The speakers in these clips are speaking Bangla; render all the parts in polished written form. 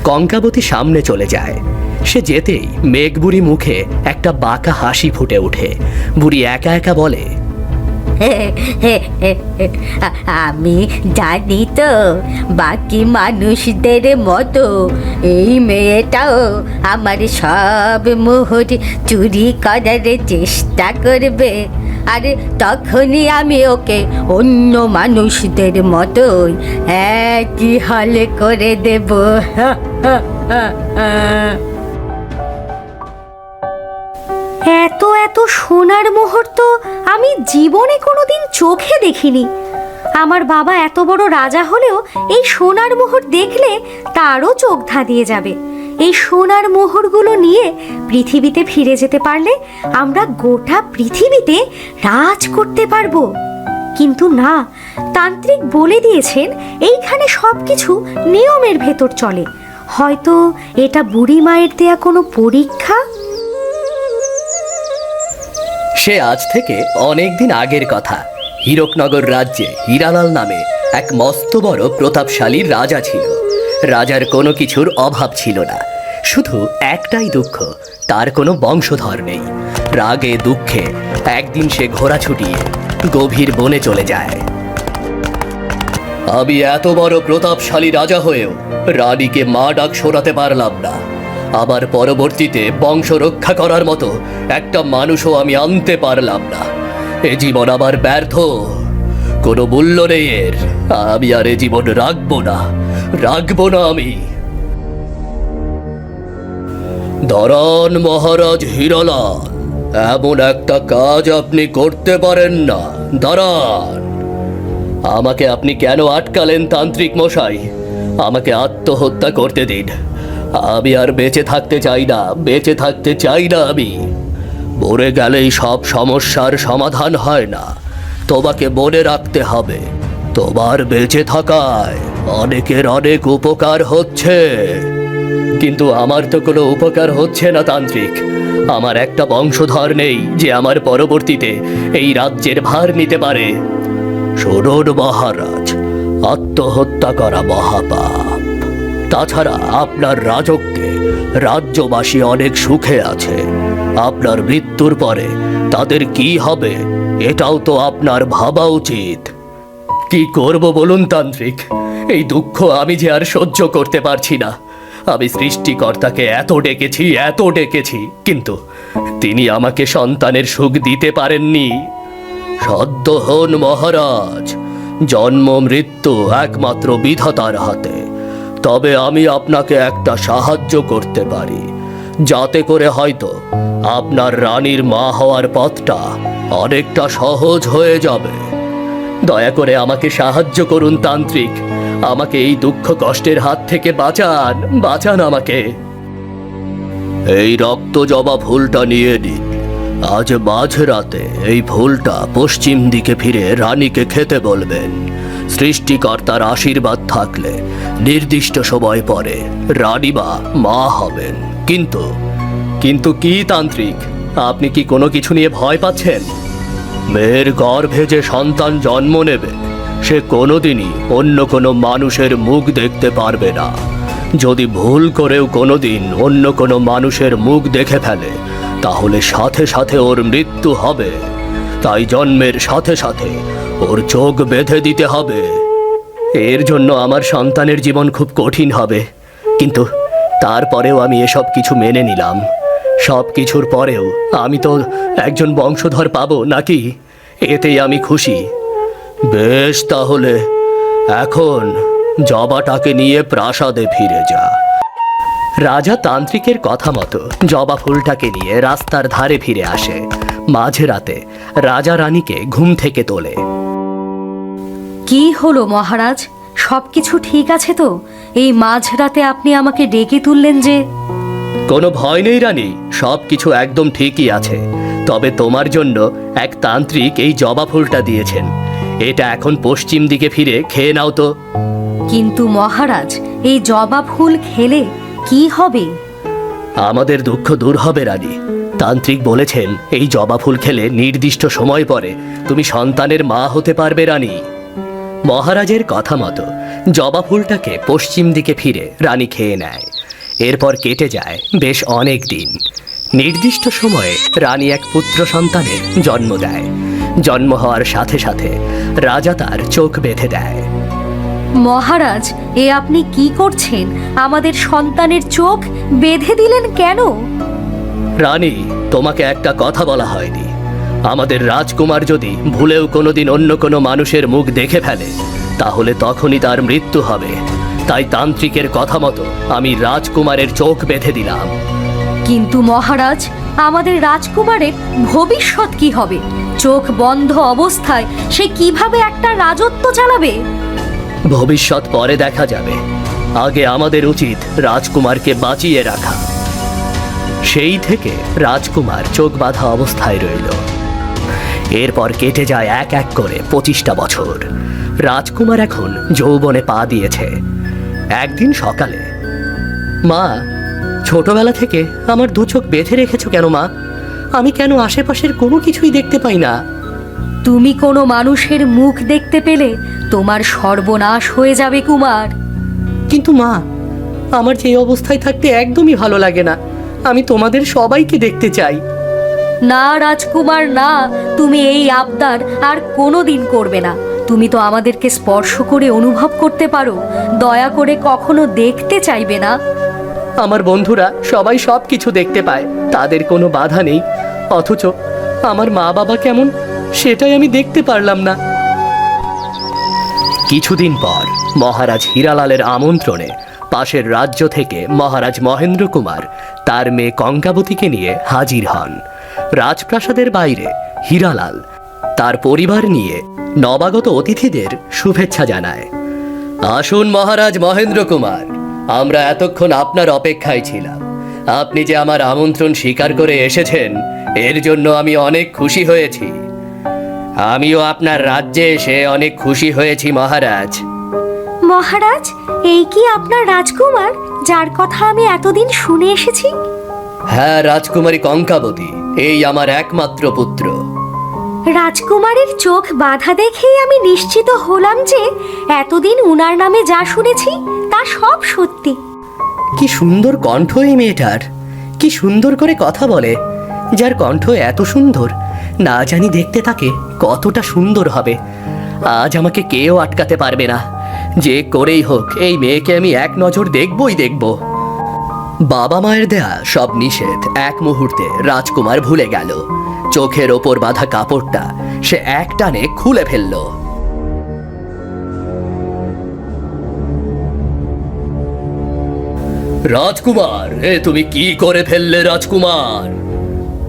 কঙ্কাবতী সামনে চলে যায়। সে যেতেই মেঘবুড়ি মুখে একটা বাঁকা হাসি ফুটে ওঠে। বুড়ি একা একা বলে, আমি জানি তো বাকি মানুষদের মতো এই মেয়েটাও আমার সব মোহর চুরি করার চেষ্টা করবে, আর তখনই আমি ওকে অন্য মানুষদের মতোই একই হালে করে দেব। এত এত সোনার মোহর তো আমি জীবনে কোনোদিন চোখে দেখিনি। আমার বাবা এত বড় রাজা হলেও এই সোনার মোহর দেখলে তারও চোখ ধাঁধিয়ে যাবে। এই সোনার মোহরগুলো নিয়ে পৃথিবীতে ফিরে যেতে পারলে আমরা গোটা পৃথিবীতে রাজ করতে পারবো। কিন্তু না, তান্ত্রিক বলে দিয়েছেন এইখানে সবকিছু নিয়মের ভেতর চলে। হয়তো এটা বুড়ি মায়ের দেয়া কোনো পরীক্ষা। সে আজ থেকে অনেক দিন আগের কথা। হীরকনগর রাজ্যে হীরালাল নামে এক মস্ত বড় প্রতাপশালী রাজা ছিল। রাজার কোনো কিছুর অভাব ছিল না, শুধু একটাই দুঃখ, তার কোনো বংশধর নেই। রাগে দুঃখে একদিন সে ঘোড়া ছুটিয়ে গভীর বনে চলে যায়। আমি এত বড় প্রতাপশালী রাজা হয়েও রানীকে মা ডাক শোনাতে পারলাম না। আবার পরবর্তীতে বংশ রক্ষা করার মতো একটা মানুষও আমি আনতে পারলাম না। এ জীবন আবার ব্যর্থ, কোনো মূল্য নেই এর। আমি আর এ জীবন রাখবো না আমি। দাঁড়ান মহারাজ হীরালাল, এমন একটা কাজ আপনি করতে পারেন না। দাঁড়ান। আমাকে আপনি কেন আটকালেন তান্ত্রিক মশাই? আমাকে আত্মহত্যা করতে দিন। আমি আর বেঁচে থাকতে চাই না আমি। মরে গেলেই সব সমস্যার সমাধান হয় না। তোমাকে মনে রাখতে হবে, তোমার বেঁচে থাকায় অনেকের অনেক উপকার হচ্ছে। কিন্তু আমার তো কোনো উপকার হচ্ছে না তান্ত্রিক। আমার একটা বংশধর নেই যে আমার পরবর্তীতে এই রাজ্যের ভার নিতে পারে। শুনুন মহারাজ, আত্মহত্যা করা মহাপাপ। তাছাড়া আপনার রাজত্বে রাজ্যবাসী অনেক সুখে আছে। আপনার মৃত্যুর পরে তাদের কি হবে এটাও তো আপনার ভাবা উচিত। কি করব বলুন তান্ত্রিক? এই দুঃখ আমি যে আর সহ্য করতে পারছি না। আমি সৃষ্টিকর্তাকে এত ডেকেছি, কিন্তু তিনি আমাকে সন্তানের সুখ দিতে পারেননি। সদ্য হন মহারাজ, জন্ম মৃত্যু একমাত্র বিধাতার হাতে। তবে আমি আপনাকে একটা সাহায্য করতে পারি, যাতে করে হয়তো আপনার রানীর মা হওয়ার পথটা অনেকটা সহজ হয়ে যাবে। দয়া করে আমাকে সাহায্য করুন তান্ত্রিক। আমাকে এই দুঃখ কষ্টের হাত থেকে বাঁচান আমাকে। এই রক্ত জবা ফুলটা নিয়ে নিন। আজ মাঝরাতে এই ফুলটা পশ্চিম দিকে ফিরে রানীকে খেতে বলবেন। সৃষ্টিকর্তার আশীর্বাদ থাকলে নির্দিষ্ট সময় পরে রানীমা মা হবেন। কিন্তু কি তান্ত্রিক, আপনি কি কোনো কিছু নিয়ে ভয় পাচ্ছেন? মেয়ের গর্ভে যে সন্তান জন্ম নেবে সে কোনোদিনই অন্য কোনো মানুষের মুখ দেখতে পারবে না। যদি ভুল করেও কোনোদিন অন্য কোনো মানুষের মুখ দেখে ফেলে তাহলে সাথে সাথে ওর মৃত্যু হবে। তাই জন্মের সাথে সাথে ওর চোখ বেঁধে দিতে হবে। এর জন্য আমার সন্তানের জীবন খুব কঠিন হবে, কিন্তু তারপরেও আমি এসব কিছু মেনে নিলাম। সব কিছুর পরেও আমি তো একজন বংশধর পাবো নাকি? এতেই আমি খুশি। বেশ, তাহলে এখন জবাটাকে নিয়ে প্রাসাদে ফিরে যা। রাজা তান্ত্রিকের কথা মতো জবা ফুলটাকে নিয়ে রাস্তার ধারে ফিরে আসে। মাঝরাতে রাজা রানীকে ঘুম থেকে তোলে। কি হলো মহারাজ, সবকিছু ঠিক আছে তো? এই মাঝরাতে আপনি আমাকে ডেকে তুললেন যে? কোনো ভয় নেই রানী, সব কিছু একদম ঠিকই আছে। তবে তোমার জন্য এক তান্ত্রিক এই জবা ফুলটা দিয়েছেন। এটা এখন পশ্চিম দিকে ফিরে খেয়ে নাও তো। কিন্তু মহারাজ, এই জবা ফুল খেলে কি হবে? আমাদের দুঃখ দূর হবে রানী। তান্ত্রিক বলেছেন এই জবা ফুল খেলে নির্দিষ্ট সময় পরে তুমি সন্তানের মা হতে পারবে রানী। মহারাজের কথা মতো জবা ফুলটাকে পশ্চিম দিকে ফিরে রানী খেয়ে নেয়। এরপর কেটে যায় বেশ অনেক দিন। নির্দিষ্ট সময়ে রানী এক পুত্র সন্তানের জন্ম দেয়। জন্ম হওয়ার সাথে সাথে রাজা তার চোখ বেঁধে দেয়। মহারাজ, এ আপনি কি করছেন? আমাদের সন্তানের চোখ বেঁধে দিলেন কেন? রানী, তোমাকে একটা কথা বলা হয়নি। আমাদের রাজকুমার যদি ভুলেও কোনোদিন অন্য কোনো মানুষের মুখ দেখে ফেলে, তাহলে তখনই তার মৃত্যু হবে। তাই তান্ত্রিকের কথা মতো আমি রাজকুমারের চোখ বেঁধে দিলাম। কিন্তু মহারাজ, আমাদের রাজকুমারের ভবিষ্যৎ কি হবে? চোখ বন্ধ অবস্থায় সে কিভাবে একটা রাজত্ব চালাবে? ভবিষ্যৎ পরে দেখা যাবে। আগে আমাদের উচিত রাজকুমারকে বাঁচিয়ে রাখা। সেই থেকে রাজকুমার চোখ বাঁধা অবস্থায় রইল। এরপর কেটে যায় এক এক করে 25টা বছর। রাজকুমার এখন যৌবনে পা দিয়েছে। একদিন সকালে, মা, ছোটবেলা থেকে আমার দু চোখ বেঁধে রেখেছো কেন মা? আমি কেন আশেপাশের কোনো কিছুই দেখতে পাই না? তুমি কোনো মানুষের মুখ দেখতে পেলে তোমার সর্বনাশ হয়ে যাবে কুমার। কিন্তু মা, আমার যে অবস্থায় থাকতে একদমই ভালো লাগে না। আমি তোমাদের সবাইকে দেখতে চাই। না রাজকুমার, না, তুমি এই আবদার আর কোনোদিন করবে না। তুমি তো আমাদেরকে স্পর্শ করে অনুভব করতে পারো, দয়া করে কখনো দেখতে চাইবে না? আমার বন্ধুরা সবাই সব কিছু দেখতে পায়, তাদের কোনো বাধা নেই। অথচ আমার মা বাবা কেমন, সেটাই আমি দেখতে পারলাম না। কিছুদিন পর মহারাজ হীরালালের আমন্ত্রণে পাশের রাজ্য থেকে মহারাজ মহেন্দ্র কুমার তার মেয়ে কঙ্কাবতীকে নিয়ে হাজির হন। রাজপ্রাসাদের বাইরে হীরালাল তার পরিবার নিয়ে নবাগত অতিথিদের শুভেচ্ছা জানায়। আসুন মহারাজ মহেন্দ্র কুমার, আমরা এতক্ষণ আপনার অপেক্ষায় ছিলাম। আপনি যে আমার আমন্ত্রণ স্বীকার করে এসেছেন, এর জন্য আমি অনেক খুশি হয়েছি। আমিও আপনার রাজ্যে এসে অনেক খুশি হয়েছি মহারাজ। মহারাজ, এই কি আপনার রাজকুমার যার কথা আমি এতদিন শুনে এসেছি? হ্যাঁ রাজকুমারী কঙ্কাবতী, এই আমার একমাত্র পুত্র। রাজকুমারের চোখ বাঁধা দেখেই আমি নিশ্চিত হলাম যে এতদিন উনার নামে যা শুনেছি তা সব সত্যি। কি সুন্দর কণ্ঠ এই মেয়েটার, কি সুন্দর করে কথা বলে। যার কণ্ঠ এত সুন্দর, না জানি দেখতে তাকে কতটা সুন্দর হবে। আজ আমাকে কেউ আটকাতে পারবে না। যে করেই হোক এই মেয়েকে আমি এক নজর দেখবই দেখব। বাবা মায়ের দেয়া সব নিষেধ এক মুহূর্তে রাজকুমার ভুলে গেল। চোখের ওপর বাঁধা কাপড়টা সে এক টানে খুলে ফেলল। রাজকুমার, এ তুমি কি করে ফেললে রাজকুমার?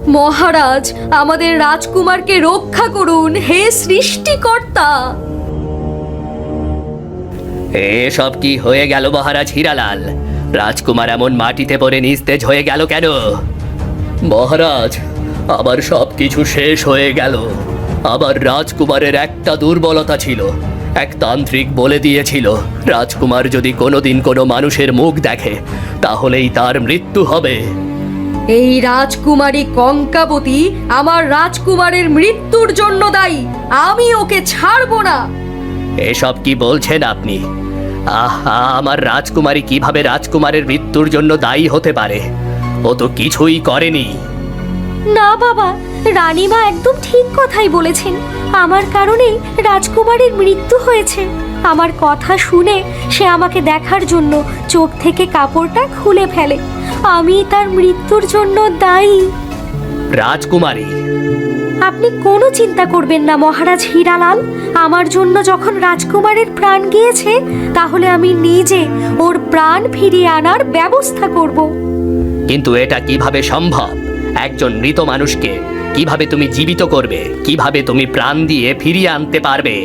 মহারাজ, আমাদের রাজকুমারকে রক্ষা করুন, হে সৃষ্টিকর্তা। এসব কি হয়ে গেল মহারাজ হীরালাল? রাজকুমার এমন মাটিতে পড়ে নিস্তেজ হয়ে গেল কেন? মহারাজ, আবার সব কিছু শেষ হয়ে গেল। আবার রাজকুমারের একটা দুর্বলতা ছিল। এক তান্ত্রিক বলে দিয়েছিল রাজকুমার যদি কোনোদিন কোনো মানুষের মুখ দেখে, তাহলেই তার মৃত্যু হবে। এই রাজকুমারী কঙ্কাবতী আমার রাজকুমারের মৃত্যুর জন্য দায়ী। আমি ওকে ছাড়বো না। এসব কি বলছেন আপনি? আহা, আমার রাজকুমারী কিভাবে রাজকুমারের মৃত্যুর জন্য দায়ী হতে পারে? ও তো কিছুই করেনি। না বাবা, রানীমা একদম ঠিক কথাই বলেছেন। আমার কারণেই রাজকুমারের মৃত্যু হয়েছে। আমার কথা শুনে সে আমাকে দেখার জন্য চোখ থেকে কাপড়টা খুলে ফেলে। আমি তার মৃত্যুর জন্য দায়ী। রাজকুমারী, আপনি কোনো চিন্তা করবেন না মহারাজ হীরালাল। আমার জন্য যখন রাজকুমারের প্রাণ গিয়েছে, তাহলে আমি নিজে ওর প্রাণ ফিরিয়ে আনার ব্যবস্থা করব। কিন্তু এটা কিভাবে সম্ভব? একজন মৃত মানুষকে কিভাবে তুমি জীবিত করবে? কিভাবে তুমি প্রাণ দিয়ে ফিরিয়ে আনতে পারবে?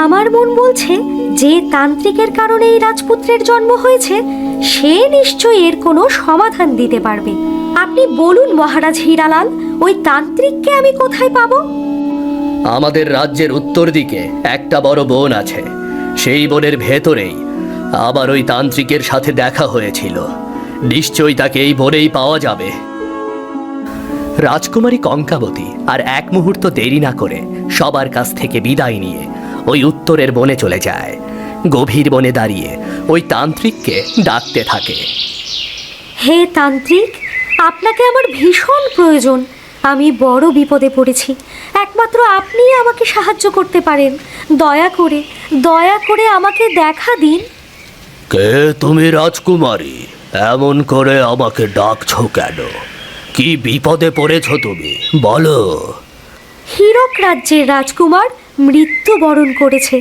আমার মন বলছে যে তান্ত্রিকের কারণে এই রাজপুত্রের জন্ম হয়েছে, সে নিশ্চয়ই এর কোনো সমাধান দিতে পারবে। আপনি বলুন মহারাজ হীরালাল, ওই তান্ত্রিককে আমি কোথায় পাবো? আমাদের রাজ্যের উত্তর দিকে একটা বড় বন আছে। সেই বনের ভেতরেই আবার ওই তান্ত্রিকের সাথে দেখা হয়েছিল। নিশ্চয়ই তাকে এই বনেই পাওয়া যাবে। রাজকুমারী কঙ্কাবতী আর এক মুহূর্ত দেরি না করে সবার কাছ থেকে বিদায় নিয়ে ওই উত্তরের বনে চলে যায়। গভীর বনে দাঁড়িয়ে ওই তান্ত্রিককে ডাকতে থাকে। হে তান্ত্রিক, আপনাকে আমার ভীষণ প্রয়োজন। আমি বড় বিপদে পড়েছি, একমাত্র আপনিই আমাকে সাহায্য করতে পারেন। দয়া করে আমাকে দেখা দিন। কে তুমি রাজকুমারী? এমন করে আমাকে ডাকছো কেন? কি বিপদে পড়েছো তুমি, বলো। হীরক রাজ্যের রাজকুমার মৃত্যুবরণ করেছে।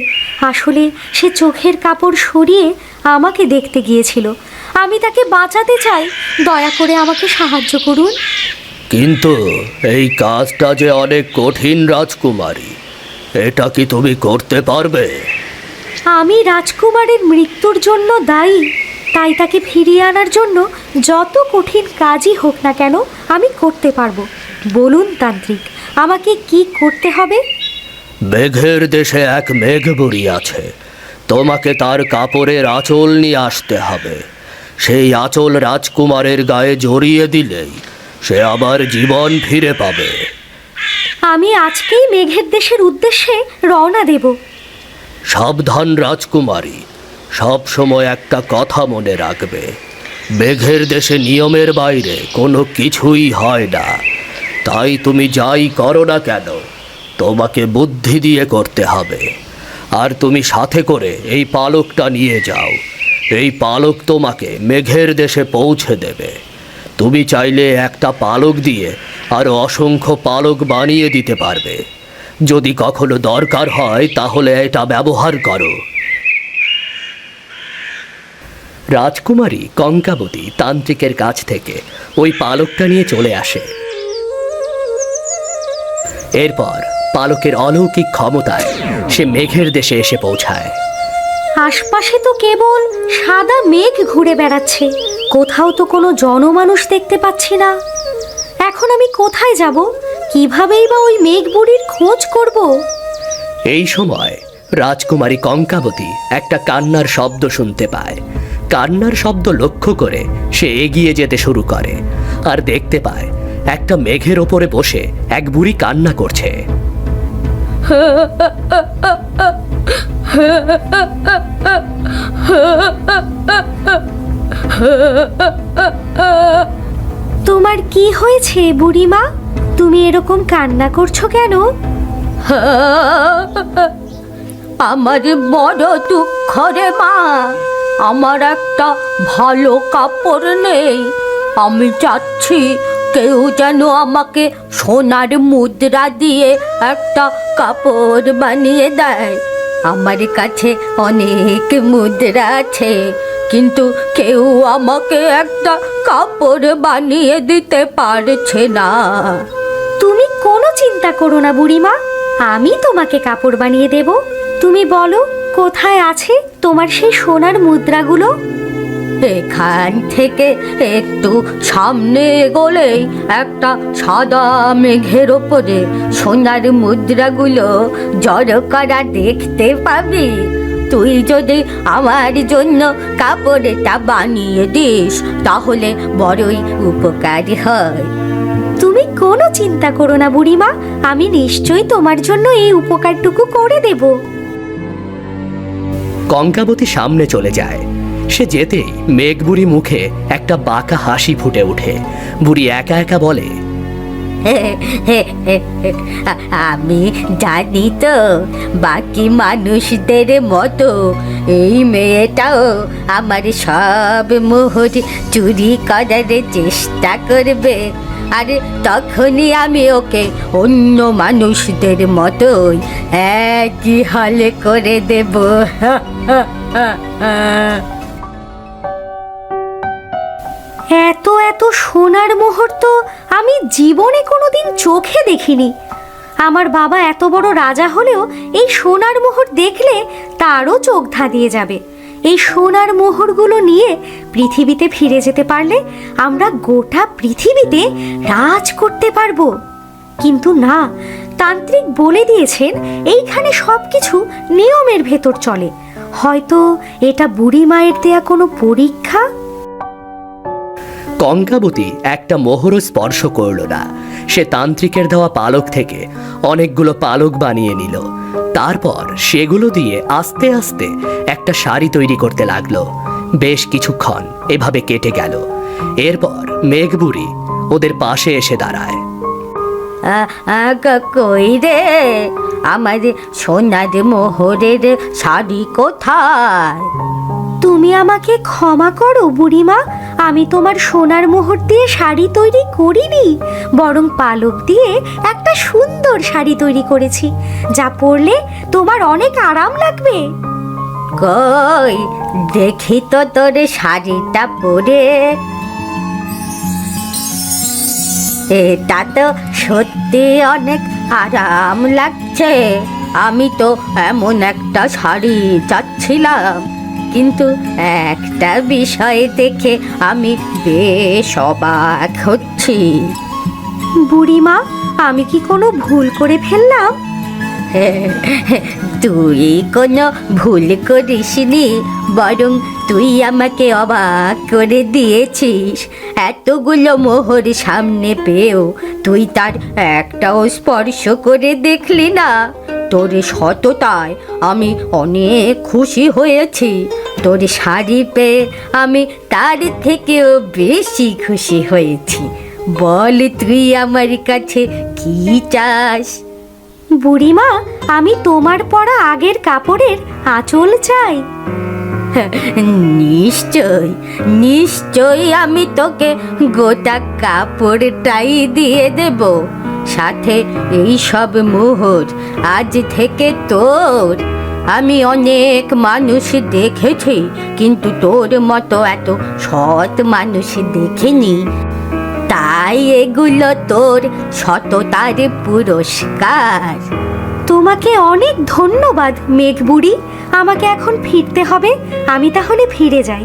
আসলে সে চোখের কাপড় সরিয়ে আমাকে দেখতে গিয়েছিল। আমি তাকে বাঁচাতে চাই, দয়া করে আমাকে সাহায্য করুন। কিন্তু এই কাজটা যে অনেক কঠিন রাজকুমারী, এটা কি তুমি করতে পারবে? আমি রাজকুমারের মৃত্যুর জন্য দায়ী, তাই তাকে ফিরিয়ে আনার জন্য যত কঠিন কাজই হোক না কেন আমি করতে পারবো। বলুন তান্ত্রিক, আমাকে কি করতে হবে? মেঘের দেশে এক মেঘবুড়ি আছে, তোমাকে তার কাপড়ের আঁচল নিয়ে আসতে হবে। সেই আঁচল রাজকুমারের গায়ে জড়িয়ে দিলেই সে আবার জীবন ফিরে পাবে। আমি আজকেই মেঘের দেশের উদ্দেশ্যে রওনা দেব। সাবধান রাজকুমারী, সব সময় একটা কথা মনে রাখবে, মেঘের দেশে নিয়মের বাইরে কোনো কিছুই হয় না। তাই তুমি যাই করো না কেন তোমাকে বুদ্ধি দিয়ে করতে হবে। আর তুমি সাথে করে এই পালকটা নিয়ে যাও। এই পালক তোমাকে মেঘের দেশে পৌঁছে দেবে। তুমি চাইলে একটা পালক দিয়ে আরও অসংখ্য পালক বানিয়ে দিতে পারবে। যদি কখনো দরকার হয় তাহলে এটা ব্যবহার করো। রাজকুমারী কঙ্কাবতী তান্ত্রিকের কাছ থেকে ওই পালকটা নিয়ে চলে আসে। এরপর পালকের অলৌকিক ক্ষমতায় সে মেঘের দেশে এসে পৌঁছায়। আশপাশে তো কেবল সাদা মেঘ ঘুরে বেড়াচ্ছে, কোথাও তো কোনো জনমানুষ দেখতে পাচ্ছি না। এখন আমি কোথায় যাব? কিভাবেই বা ওই মেঘ বুড়ির খোঁজ করব? এই সময় রাজকুমারী কঙ্কাবতী একটা কান্নার শব্দ শুনতে পায়। কান্নার শব্দ লক্ষ্য করে সে এগিয়ে যেতে শুরু করে আর দেখতে পায় একটা মেঘের ওপরে বসে এক বুড়ি কান্না করছে। তোমার কি হয়েছে বুড়িমা? তুমি এরকম কান্না করছো কেন? আমার বড় দুঃখ রে মা, আমার একটা ভালো কাপড় নেই। আমি চাচ্ছি কেউ যেন আমাকে সোনার মুদ্রা দিয়ে একটা কাপড় বানিয়ে দেয়। আমার কাছে অনেক মুদ্রা আছে, কিন্তু কেউ আমাকে একটা কাপড় বানিয়ে দিতে পারছে না। তুমি কোনো চিন্তা করো না বুড়িমা, আমি তোমাকে কাপড় বানিয়ে দেব। তুমি বলো কোথায় আছে তোমার সেই সোনার মুদ্রাগুলো? এখান থেকে একটু সামনে এগোলেই একটা সাদা মেঘের ওপরে সোনার মুদ্রাগুলো জড়ো করা দেখতে পাবি। তুই যদি আমার জন্য কাপড়টা বানিয়ে দিস তাহলে বড়ই উপকার হয়। তুমি কোনো চিন্তা করো না বুড়িমা, আমি নিশ্চয়ই তোমার জন্য এই উপকারটুকু করে দেব। কঙ্কাবতী সামনে চলে যায়। সে যেতেই মেঘবুড়ি মুখে একটা বাঁকা হাসি ফুটে ওঠে। বুড়ি একা একা বলে, আমি জানি তো বাকি মানুষদের মতো এই মেয়েটাও আমার সব মোহর চুরি করার চেষ্টা করবে। আর তখনই আমি ওকে অন্য মানুষদের মতোই একই হালে করে দেব। এত এত সোনার মোহর তো আমি জীবনে কোনোদিন চোখে দেখিনি। আমার বাবা এত বড় রাজা হলেও এই সোনার মোহর দেখলে তারও চোখ ধাঁধিয়ে যাবে। এই সোনার মোহরগুলো নিয়ে পৃথিবীতে ফিরে যেতে পারলে আমরা গোটা পৃথিবীতে রাজ করতে পারবো। কিন্তু না, তান্ত্রিক বলে দিয়েছেন এইখানে সব কিছু নিয়মের ভেতর চলে। হয়তো এটা বুড়ি মায়ের দেয়া কোনো পরীক্ষা। কঙ্কাবতী একটা মোহরও স্পর্শ করল না। সে তান্ত্রিকের দেওয়া পালক থেকে অনেকগুলো পালক বানিয়ে নিল। তারপর সেগুলো দিয়ে আস্তে আস্তে একটা শাড়ি তৈরি করতে লাগলো। বেশ কিছুক্ষণ এভাবে কেটে গেল। এরপর মেঘবুড়ি ওদের পাশে এসে দাঁড়ায়। কই রে, আমার সোনার মোহরের শাড়ি কোথায়? তুমি আমাকে ক্ষমা করো বুড়িমা, আমি তোমার সোনার মোহর দিয়ে শাড়ি তৈরি করিনি, বরং পালক দিয়ে একটা সুন্দর শাড়ি তৈরি করেছি, যা পরলে তোমার অনেক আরাম লাগবে। কই দেখি তো তোর শাড়িটা পরে। এটা তো সত্যি অনেক আরাম লাগছে। আমি তো এমন একটা শাড়ি চাচ্ছিলাম, কিন্তু একটা বিষয় দেখে আমি বেশ অবাক হচ্ছি। বুড়িমা, আমি কি কোনো ভুল করে ফেললাম? তুই কোনো ভুল করিসনি, বরং তুই আমাকে অবাক করে দিয়েছিস। এতগুলো মোহর সামনে পেয়েও তুই তার একটাও স্পর্শ করে দেখলি না। তোর সততায় আমি অনেক খুশি হয়েছি। তোর শাড়ি পেয়ে আমি তার থেকেও বেশি খুশি হয়েছি। বল তুই আমার কাছে কি চাস? বুড়িমা, আমি তোমার পরা আগের কাপড়ের আঁচল চাই। নিশ্চয় নিশ্চয়, আমি তোকে গোটা কাপড়টাই দিয়ে দেব, সাথে এই সব মোহর আজ থেকে তোর। আমি অনেক মানুষ দেখেছি, কিন্তু তোর মতো এত সৎ মানুষ দেখিনি, তাই এগুলো তোর সততার পুরস্কার। তোমাকে অনেক ধন্যবাদ মেঘবুড়ি, আমাকে এখন ফিরতে হবে, আমি তাহলে ফিরে যাই।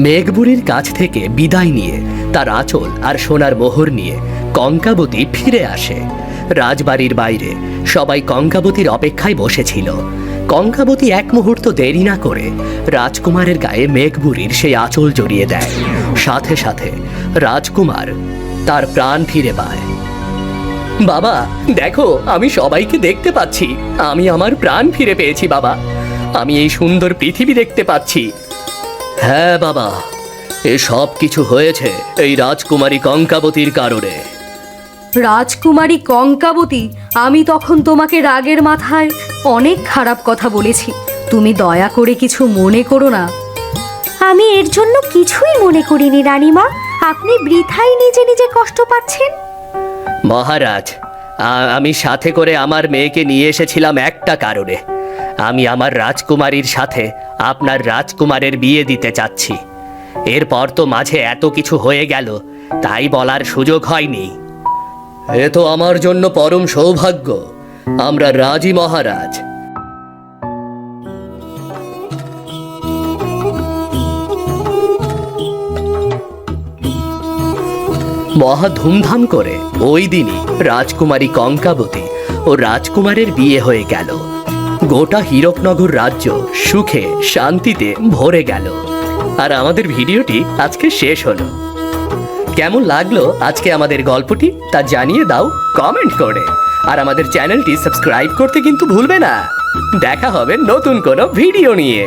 মেঘবুড়ির কাছ থেকে বিদায় নিয়ে তার আঁচল আর সোনার মোহর নিয়ে কঙ্কাবতী ফিরে আসে। রাজবাড়ির বাইরে সবাই কঙ্কাবতীর অপেক্ষায় বসেছিল। কঙ্কাবতী এক মুহূর্ত দেরি না করে রাজকুমারের গায়ে মেঘবুড়ির সেই আঁচল জড়িয়ে দেয়। সাথে সাথে রাজকুমার তার প্রাণ ফিরে পায়। বাবা দেখো, আমি সবাইকে দেখতে পাচ্ছি, আমি আমার প্রাণ ফিরে পেয়েছি বাবা, আমি এই সুন্দর পৃথিবী দেখতে পাচ্ছি। হ্যাঁ বাবা, এ সব কিছু হয়েছে এই রাজকুমারী কঙ্কাবতীর কারণে। রাজকুমারী কঙ্কাবতী, আমি তখন তোমাকে রাগের মাথায় অনেক খারাপ কথা বলেছি, তুমি দয়া করে কিছু মনে করো না। আমি এর জন্য কিছুই মনে করিনি রানীমা, আপনি বৃথাই নিজে নিজে কষ্ট পাচ্ছেন। মহারাজ, আমি সাথে করে আমার মেয়েকে নিয়ে এসেছিলাম একটা কারণে। আমি আমার রাজকুমারীর সাথে আপনার রাজকুমারের বিয়ে দিতে চাচ্ছি। এরপর তো মাঝে এত কিছু হয়ে গেল, তাই বলার সুযোগ হয়নি। এ তো আমার জন্য পরম সৌভাগ্য, আমরা রাজি মহারাজ। মহা ধুমধাম করে ওই দিনই রাজকুমারী কঙ্কাবতী ও রাজকুমারের বিয়ে হয়ে গেল। গোটা হীরকনগর রাজ্য সুখে শান্তিতে ভরে গেল। আর আমাদের ভিডিওটি আজকে শেষ হলো। কেমন লাগলো আজকে আমাদের গল্পটি তা জানিয়ে দাও কমেন্ট করে। আর আমাদের চ্যানেলটি সাবস্ক্রাইব করতে কিন্তু ভুলবে না। দেখা হবে নতুন কোনো ভিডিও নিয়ে।